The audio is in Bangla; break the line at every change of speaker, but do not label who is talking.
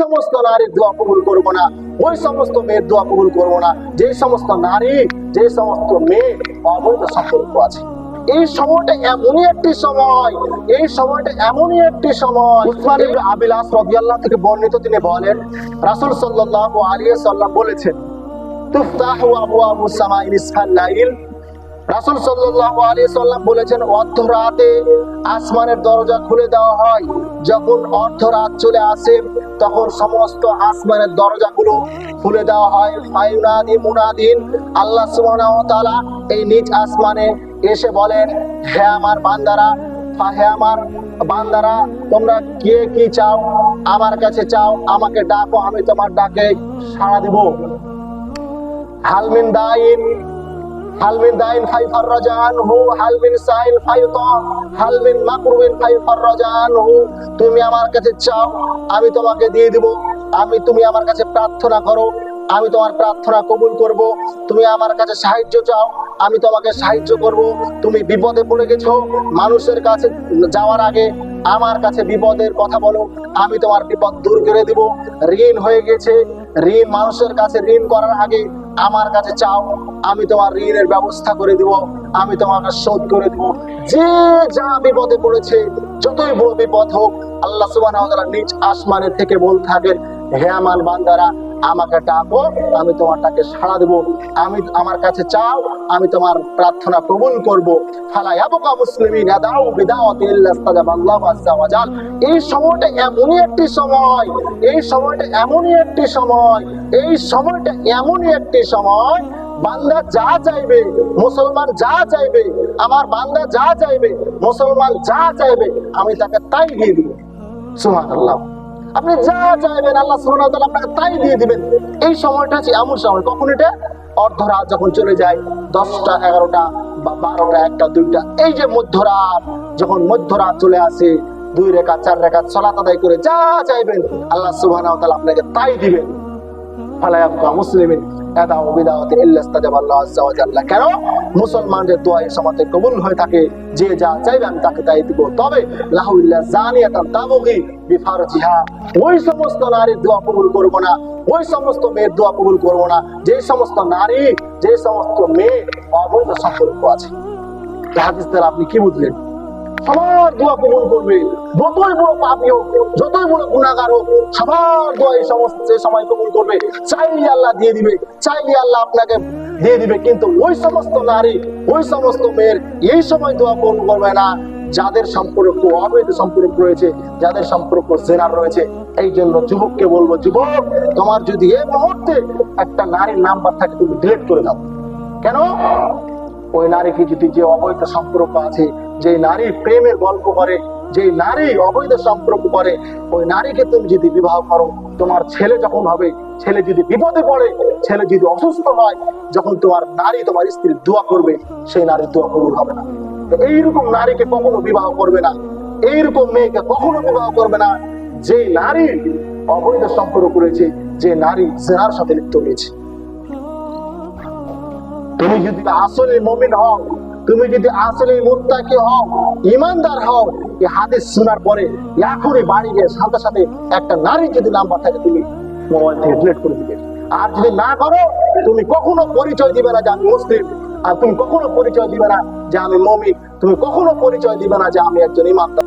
সমস্ত নারীর দোয়া কবুল করব না, ওই সমস্ত মেয়ের দোয়া কবুল করব না যে সমস্ত নারী, যে সমস্ত মেয়ে অবৈধ সম্পর্ক আছে। এই সময়টা এমনই একটি সময়, এই সময়টা এমনই একটি সময়। উসমান ইবনে আবিল আস রাদিয়াল্লাহু থেকে বর্ণিত, তিনি বলেন রাসূল সাল্লাল্লাহু আলাইহি ওয়াসাল্লাম বলেছেন, তুফতাহু আবওয়াবুস সামাই নিসফাল লাইল। রাসূল সাল্লাল্লাহু আলাইহি ওয়াসাল্লাম বলেছেন, অর্ধরাতে আসমানের দরজা খুলে দেওয়া হয়। যখন অর্ধরাত চলে আসে তখন সমস্ত আসমানের দরজাগুলো খুলে দেওয়া হয়। ফায়ুনাদি মুনাদিন, আল্লাহ সুবহানাহু ওয়া তাআলা এই নিজ আসমানে এসে বলেন, হে আমার বান্দারা, হে আমার বান্দারা, তোমরা কে কি চাও আমার কাছে চাও, আমাকে ডাকো, আমি তোমার ডাকে সাড়া দেব। হালমিন দাইন, হালমিন দাইন ফাইফাররাজানহু, হালমিন সাইল ফায়ুতা, হালমিন মাকরুবিন ফাইফাররাজানহু। তুমি আমার কাছে চাও, আমি তোমাকে দিয়ে দিব। তুমি আমার কাছে প্রার্থনা করো, আমি তোমার প্রার্থনা কবুল করব। তুমি আমার কাছে সাহায্য চাও, আমি তোমাকে সাহায্য করব। তুমি বিপদে পড়ে গেছো, মানুষের কাছে যাওয়ার আগে আমার কাছে বিপদের কথা বলো, আমি তোমার বিপদ দূর করে দিব। ঋণ হয়ে গেছে, ঋণ মানুষের কাছে ঋণ করার আগে আমার কাছে চাও, আমি তোমার ঋণের ব্যবস্থা করে দিব, আমি তোমাকে শোধ করে দিব। যে যা বিপদে পড়েছে, যতই বড় বিপদ হোক, আল্লাহ সুবহানাহু ওয়া তাআলা নিজ আসমানে থেকে বলতে থাকেন, হে আমার বান্দারা, আমাকে ডাকো, আমি তোমারটাকে সাড়া দেব। আমার কাছে চাও, আমি তোমার প্রার্থনা কবুল করব। ফালা ইয়াবকা মুসলিমিন ইয়াদাউ বিদাওয়াতি ইল্লা ইসতাজাবাল্লাহু আযজা ওয়া জাল। এই সময়টা এমনই একটি সময়, এই সময়টা এমনই একটি সময়, এই সময়টা এমনই একটি সময়, বান্দা যা চাইবে, মুসলমান যা চাইবে, আমার বান্দা যা চাইবে, মুসলমান যা চাইবে, আমি তাকে তাই দিয়ে দিব। সুবহানাল্লাহ। আপনি যা চাইবেন আল্লাহ সুবহানাহু ওয়া তাআলা আপনাকে তাই দিয়ে দিবেন। এই সময়টা হচ্ছে এমন সময়, কখন এটা? অর্ধরাত যখন চলে যায়, 10টা 11টা বা 12টা 1টা 2টা, এই যে মধ্যরাত, যখন মধ্যরাত চলে আসে, 2 রাকাত 4 রাকাত সালাত আদায় করে যা চাইবেন আল্লাহ সুবহানাহু ওয়া তাআলা আপনাকে তাই দিবেন। ফালা ইয়াবকা মুসলিমিন ইয়াদাউ বিদাওয়াতি ইল্লা ইসতাজাবাল্লাহু আযজা ওয়া জাল্লা। কেন? মুসলমানদের দোয়া এই সময়তে কবুল হয়ে থাকে, যে যা চাইবে আমি তাকে তাই দিব। তবে লাহু ইল্লা জানিয়াতান তাবগি বিফারজিহা, ওই সমস্ত নারীর দোয়া কবুল করব না, ওই সমস্ত মেয়ের দোয়া কবুল করব না যে সমস্ত নারী, যে সমস্ত মেয়ে অবৈধ সম্পর্ক আছে। এই হাদিস দ্বারা আপনি কি বুঝলেন? সবার দোয়া কবুল করবে, যতই বড় পাপী হোক, যতই বড় গুনাহগার হোক, সবার দোয়া এই সময় কবুল করবে। চাইলে আল্লাহ দিয়ে দিবে, চাইলে আল্লাহ আপনাকে দিয়ে দিবে। কিন্তু ওই সমস্ত নারী, ওই সমস্ত মেয়ের এই সময় দোয়া কবুল করবে না যাদের সম্পর্ক অবৈধ সম্পর্ক রয়েছে, যাদের সম্পর্ক জিনার রয়েছে। এই জন্য যুবককে বলবো, যুবক, তোমার যদি এই মুহূর্তে একটা নারীর নাম্বার থাকে, তুমি ডিলিট করে দাও। কেন? ওই নারীকে যদি, যে অবৈধ সম্পর্ক আছে, যে নারী প্রেমের গল্প করে, যে নারী অবৈধ সম্পর্ক করে, ওই নারীকে তুমি যদি বিবাহ করো, তোমার ছেলে যখন হবে, ছেলে যদি বিপদে পড়ে, ছেলে যদি অসুস্থ হয়, যখন তোমার নারী, তোমার স্ত্রী দোয়া করবে, সেই নারীর দোয়া কবুল হবে না। এইরকম নারীকে কখনো বিবাহ করবে না, এইরকম মেয়েকে কখনো বিবাহ করবে না যে নারী অবৈধ সম্পর্ক করেছে, যে নারী জিনার সাথে লিপ্ত হয়েছে। তুমি যদি আসলে মুমিন হও, তুমি যদি আসলে মুত্তাকি হও, ঈমানদার হও, এই হাদিস শোনার পরে এখনই বাড়ি গিয়ে সাথে সাথে একটা নারী যদি নাম্বার থাকে, তুমি মোবাইল থেকে ডিলিট করে দিবে। আর যদি না করো, তুমি কখনো পরিচয় দিবে না যে আমি মুসলিম, আর তুমি কখনো পরিচয় দিবে না যে আমি মুমিন, তুমি কখনো পরিচয় দিবে না যে আমি একজন ঈমানদার।